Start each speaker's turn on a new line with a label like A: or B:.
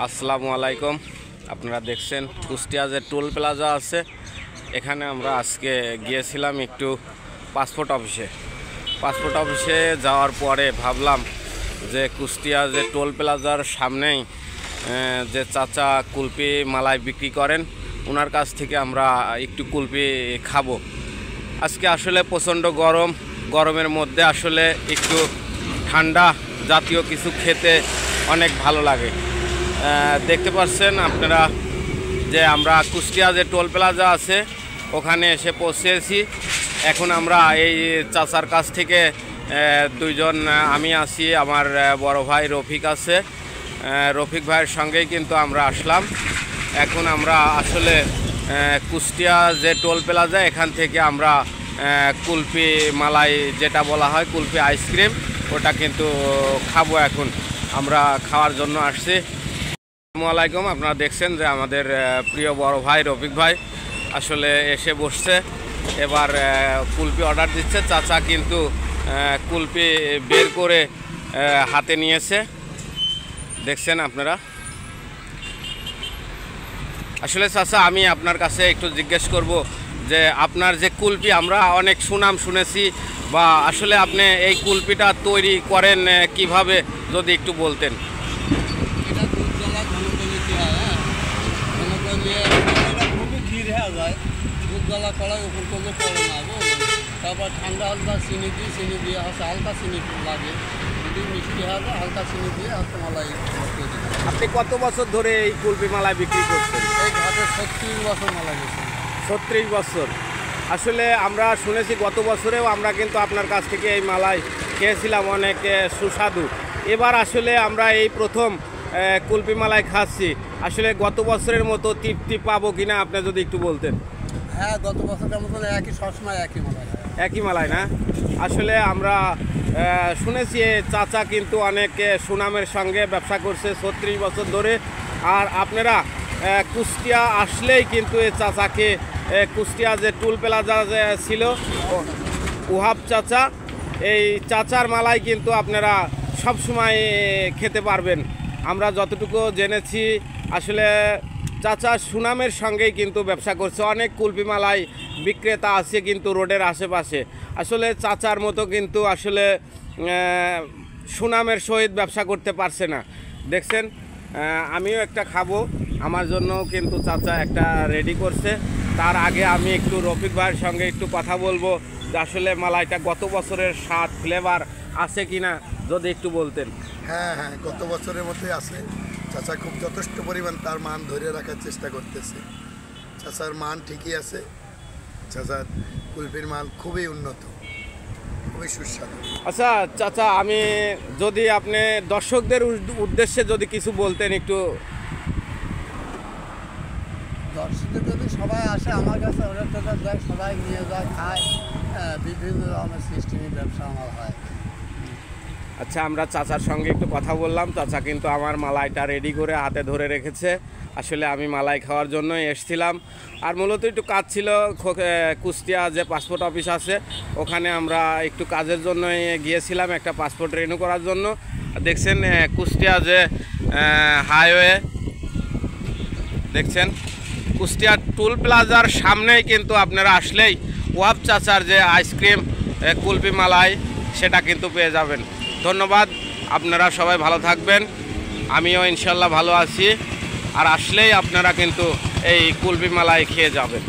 A: আসসালামু আলাইকুম। আপনারা দেখছেন কুষ্টিয়া যে টোল প্লাজা আছে, এখানে আমরা আজকে গিয়েছিলাম একটু পাসপোর্ট অফিসে যাওয়ার পরে ভাবলাম যে কুষ্টিয়া যে টোল প্লাজার সামনেই যে চাচা কুলপি মালাই বিক্রি করেন, ওনার কাছ থেকে আমরা একটু কুলপি খাবো। আজকে আসলে প্রচণ্ড গরমের মধ্যে আসলে একটু ঠান্ডা জাতীয় কিছু খেতে অনেক ভালো লাগে। দেখতে পাচ্ছেন আপনারা যে আমরা কুষ্টিয়া যে টোল প্লাজা আছে ওখানে এসে পৌঁছেছি। এখন আমরা এই চাচার কাছ থেকে দুইজন, আমি আছি, আমার বড় ভাই রফিক আছে, রফিক ভাইয়ের সঙ্গেই কিন্তু আমরা আসলাম। এখন আমরা আসলে কুষ্টিয়া যে টোল প্লাজা এখান থেকে আমরা কুলপি মালাই যেটা বলা হয় কুলপি আইসক্রিম, ওটা কিন্তু খাবো। এখন আমরা খাওয়ার জন্য আসছি। আসসালামু আলাইকুম। আপনারা দেখছেন যে আমাদের প্রিয় বড় ভাই রফিক ভাই আসলে এসে বসছে, এবার কুলপি অর্ডার দিচ্ছে। চাচা কিন্তু কুলপি বের করে হাতে নিয়েছে, দেখছেন আপনারা। আসলে চাচা, আমি আপনার কাছে একটু জিজ্ঞেস করব যে আপনার যে কুলপি, আমরা অনেক সুনাম শুনেছি, বা আসলে আপনি এই কুলপিটা তৈরি করেন কিভাবে, যদি একটু বলতেন।
B: দুধ কড়াই উপর করলে পড়ে না, তারপর ঠান্ডা হালকা চিনি দিয়ে হচ্ছে হালকা চিনি লাগে, যদি মিষ্টি হবে হালকা চিনি দিয়ে হচ্ছে মালাই।
A: আপনি কত বছর ধরে এই কুলপি মালাই বিক্রি করছেন?
B: এই ঘাটে 36 বছর মালাই গেছে।
A: 36 বছর। আসলে আমরা শুনেছি গত বছরেও আমরা কিন্তু আপনার কাছ থেকে এই মালাই খেয়েছিলাম, অনেক সুস্বাদু। এবার আসলে আমরা এই প্রথম কুলপি মালাই খাচ্ছি। আসলে গত বছরের মতো তৃপ্তি পাবো কিনা আপনি যদি একটু বলতেন।
B: হ্যাঁ, গত বছরের মতন একই, সবসময় একই মালাই
A: না? আসলে আমরা শুনেছি চাচা কিন্তু অনেক সুনামের সঙ্গে ব্যবসা করছে 36 বছর ধরে। আর আপনারা কুষ্টিয়া আসলেই কিন্তু এই চাচাকে, কুষ্টিয়া যে টোল প্লাজা যে ছিল ওহাব চাচা, এই চাচার মালাই কিন্তু আপনারা সব সময় খেতে পারবেন। আমরা যতটুকু জেনেছি আসলে চাচা সুনামের সঙ্গেই কিন্তু ব্যবসা করছে। অনেক কুলপি মালাই বিক্রেতা আছে কিন্তু রোডের আশেপাশে, আসলে চাচার মতো কিন্তু আসলে সুনামের সহিত ব্যবসা করতে পারছে না। দেখছেন, আমিও একটা খাবো, আমার জন্যও কিন্তু চাচা একটা রেডি করছে। তার আগে আমি একটু রফিক ভাইয়ের সঙ্গে একটু কথা বলবো যে আসলে মালাইটা গত বছরের স্বাদ ফ্লেভার আছে কিনা, যদি একটু বলতেন।
C: হ্যাঁ, গত বছরের মধ্যে আছে। চাচা খুব যথেষ্ট পরিমাণ তার মান ধরে রাখার চেষ্টা করতেছে। চাচার মান ঠিকই আছে। চাচার কুলপির মান খুবই উন্নত, খুবই সুস্বাদু।
A: আচ্ছা চাচা, আমি যদি আপনি দর্শকদের উদ্দেশ্যে যদি কিছু বলতেন একটু।
B: দর্শকদের যদি সবাই আসে আমার কাছে, অর্ডার টর্ডার যায়, সবাই নিয়ে যায়, খায়, বিভিন্ন রকমের সিস্টেমে ব্যবসা আমার হয়।
A: আচ্ছা, আমরা চাচার সঙ্গে একটু কথা বললাম। চাচা কিন্তু আমার মালাইটা রেডি করে হাতে ধরে রেখেছে। আসলে আমি মালাই খাওয়ার জন্যই এসেছিলাম, আর মূলত একটু কাজ ছিল। কুষ্টিয়া যে পাসপোর্ট অফিস আছে ওখানে আমরা একটু কাজের জন্য গিয়েছিলাম, একটা পাসপোর্ট রিনিউ করার জন্য। দেখছেন কুষ্টিয়া যে হাইওয়ে, দেখছেন কুষ্টিয়া টোল প্লাজার সামনেই কিন্তু আপনারা আসলেই ওয়াব চাচার যে আইসক্রিম কুলপি মালাই সেটা কিন্তু পেয়ে যাবেন। ধন্যবাদ, আপনারা সবাই ভালো থাকবেন, আমিও ইনশাল্লাহ ভালো আছি। আর আসলেই আপনারা কিন্তু এই কুলপি মালাই খেয়ে যাবেন।